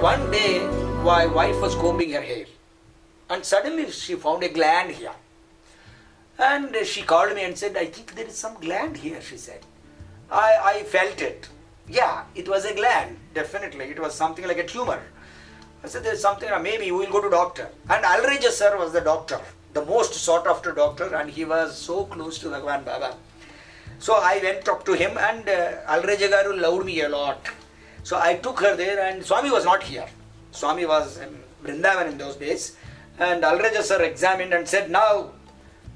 one day, my wife was combing her hair and suddenly she found a gland here. And she called me and said, I think there is some gland here, she said. I felt it. Yeah, it was a gland, definitely. It was something like a tumor. I said, there's something, maybe we will go to doctor. And Alreja sir was the doctor, the most sought after doctor, and he was so close to Bhagwan Baba. So I went up to him, and Alreja garu loved me a lot. So I took her there, and Swami was not here. Swami was in Vrindavan in those days. And Alreja sir examined and said, now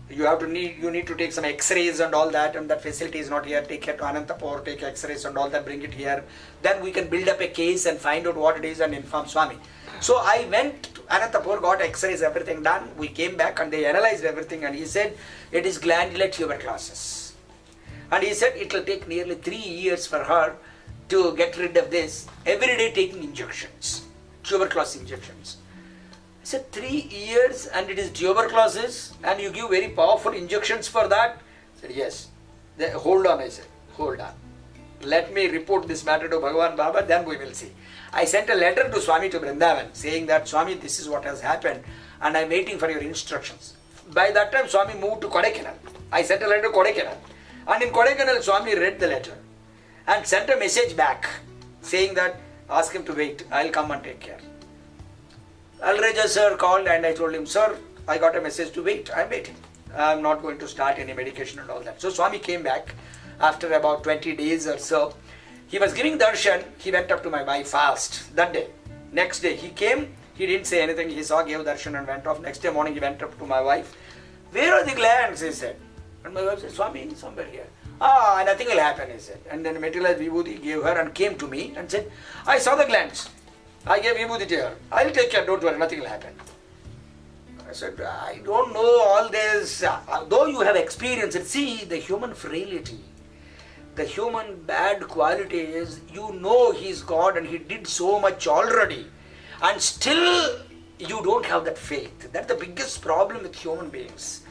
you need to take some x-rays and all that, and that facility is not here. Take it to Anantapur, take x-rays and all that, bring it here. Then we can build up a case and find out what it is and inform Swami. So I went to Anantapur, got x-rays, everything done. We came back and they analyzed everything, and he said, it is glandular tuberculosis. And he said it will take nearly 3 years for her to get rid of this. Every day taking injections, tuberculosis injections. I said, 3 years and it is tuberculosis and you give very powerful injections for that? I said, yes. Hold on, I said, hold on. Let me report this matter to Bhagwan Baba, then we will see. I sent a letter to Swami to Vrindavan saying that, Swami, this is what has happened and I am waiting for your instructions. By that time, Swami moved to Kodaikanal. I sent a letter to Kodaikanal. And in Kodaikanal, Swami read the letter and sent a message back saying that, ask him to wait, I will come and take care. Alreja sir called and I told him, sir, I got a message to wait. I am waiting. I am not going to start any medication and all that. So Swami came back after about 20 days or so. He was giving darshan. He went up to my wife fast that day. Next day he came. He didn't say anything. He saw, gave darshan and went off. Next day morning he went up to my wife. Where are the glands? He said. And my wife said, Swami, somewhere here. Nothing will happen, he said. And then materialized vibhuti gave her and came to me and said, I saw the glands. I gave vibhuti to her. I will take care, don't worry, nothing will happen. I said, I don't know all this. Though you have experienced it, see the human frailty, the human bad quality is, you know he is God and he did so much already. And still you don't have that faith. That's the biggest problem with human beings.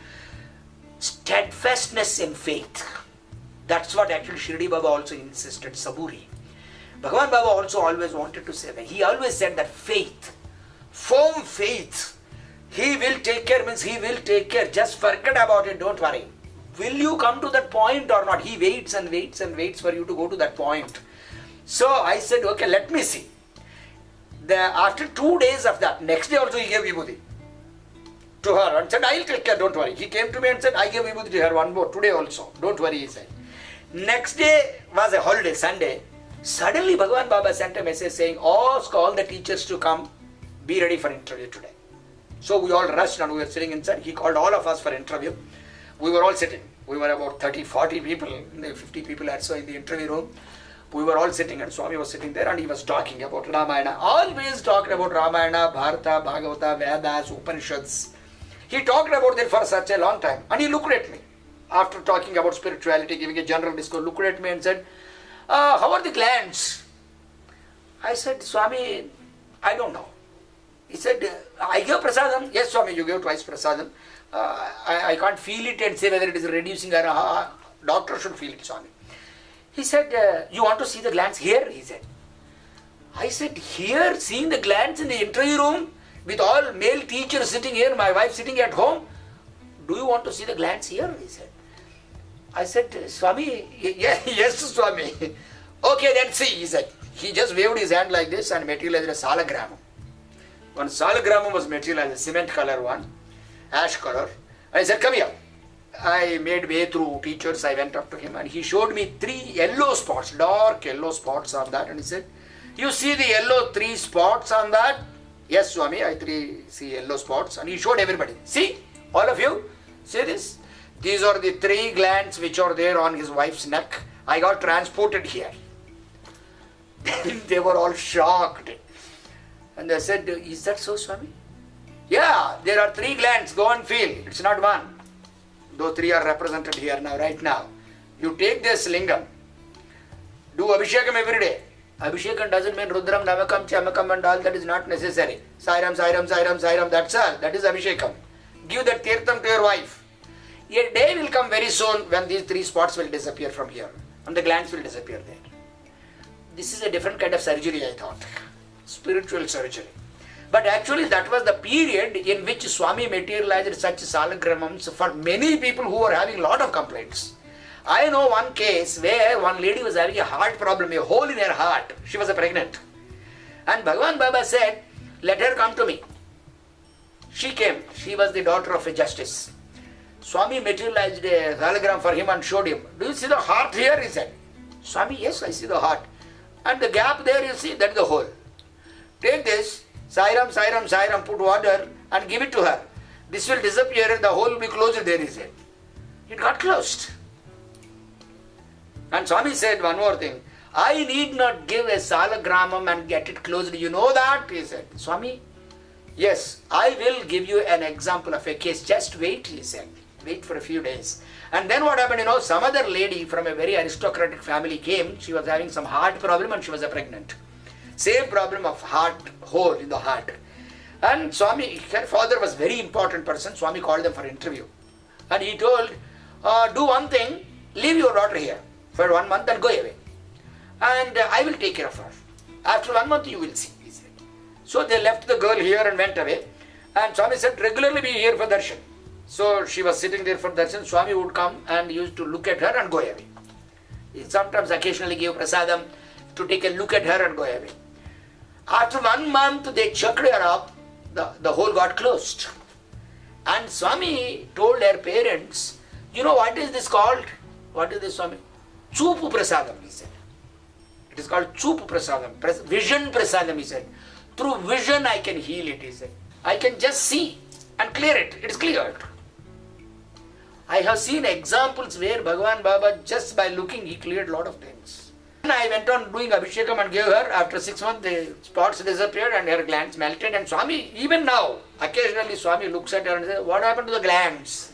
Steadfastness in faith. That's what actually Shirdi Baba also insisted, Saburi. Bhagwan Baba also always wanted to say that. He always said that faith, firm faith, he will take care means he will take care. Just forget about it, don't worry. Will you come to that point or not? He waits and waits and waits for you to go to that point. So I said, okay, let me see. After 2 days of that, next day also he gave vibhuti to her and said, I will take care, don't worry. He came to me and said, I gave vibhuti to her one more, today also, don't worry, he said. Next day was a holiday, Sunday. Suddenly Bhagwan Baba sent a message saying, ask all the teachers to come, be ready for interview today. So we all rushed and we were sitting inside. He called all of us for interview. We were all sitting. We were about 30-40 people, 50 people or so in the interview room. We were all sitting and Swami was sitting there and he was talking about Ramayana. Always talking about Ramayana, Bharata, Bhagavata, Vedas, Upanishads. He talked about it for such a long time and he looked at me. After talking about spirituality, giving a general discourse, looked at me and said, how are the glands? I said, Swami, I don't know. He said, I gave prasadam. Yes, Swami, you gave twice prasadam. I can't feel it and say whether it is reducing or doctor should feel it, Swami. He said, you want to see the glands here? He said. I said, here, seeing the glands in the interview room with all male teachers sitting here, my wife sitting at home. Do you want to see the glands here? He said. I said, Swami, yes, Swami. Okay, then see, he said. He just waved his hand like this and materialized a salagramam. One salagramam was materialized, a cement color one, ash color. And he said, come here. I made way through teachers. I went up to him and he showed me 3 yellow spots, dark yellow spots on that. And he said, you see the yellow 3 spots on that? Yes, Swami, I see yellow spots. And he showed everybody. See, all of you, see this? These are the 3 glands which are there on his wife's neck. I got transported here. They were all shocked. And they said, is that so, Swami? Yeah, there are 3 glands. Go and feel. It's not one. Those 3 are represented here now, right now. You take this lingam. Do Abhishekam every day. Abhishekam doesn't mean Rudram, Namakam, Chamakam and all. That is not necessary. Sairam, Sairam, Sairam, Sairam. That's all. That is Abhishekam. Give that Tirtham to your wife. A day will come very soon when these 3 spots will disappear from here and the glands will disappear there. This is a different kind of surgery, I thought. spiritual surgery. But actually that was the period in which Swami materialized such salagramams for many people who were having a lot of complaints. I know one case where one lady was having a heart problem, a hole in her heart. She was pregnant. And Bhagavan Baba said, let her come to me. She came. She was the daughter of a justice. Swami materialized a hologram for him and showed him. Do you see the heart here? He said. Swami, yes, I see the heart. And the gap there you see, that's the hole. Take this, Sairam, Sairam, Sairam, put water and give it to her. This will disappear and the hole will be closed there, he said. It got closed. And Swami said one more thing. I need not give a salagramam and get it closed. You know that? He said. Swami, yes, I will give you an example of a case. Just wait, he said. Wait for a few days. And then what happened, some other lady from a very aristocratic family came. She was having some heart problem and she was pregnant. Same problem of heart, hole in the heart. And Swami, her father was very important person. Swami called them for interview. And he told, do one thing, leave your daughter here for 1 month and go away. And I will take care of her. After 1 month you will see, he said. So they left the girl here and went away. And Swami said, regularly be here for darshan. So she was sitting there for darshan. Swami would come and used to look at her and go away. He sometimes occasionally gave prasadam to take a look at her and go away. After 1 month they checked her up, the hole got closed. And Swami told her parents, you know what is this called? What is this, Swami? Chupu prasadam, he said. It is called Chupu prasadam, vision prasadam, he said. Through vision I can heal it, he said. I can just see and clear it. It is cleared. I have seen examples where Bhagavan Baba, just by looking, he cleared a lot of things. And I went on doing Abhishekam and gave her. After 6 months, the spots disappeared and her glands melted. And Swami, even now, occasionally Swami looks at her and says, what happened to the glands?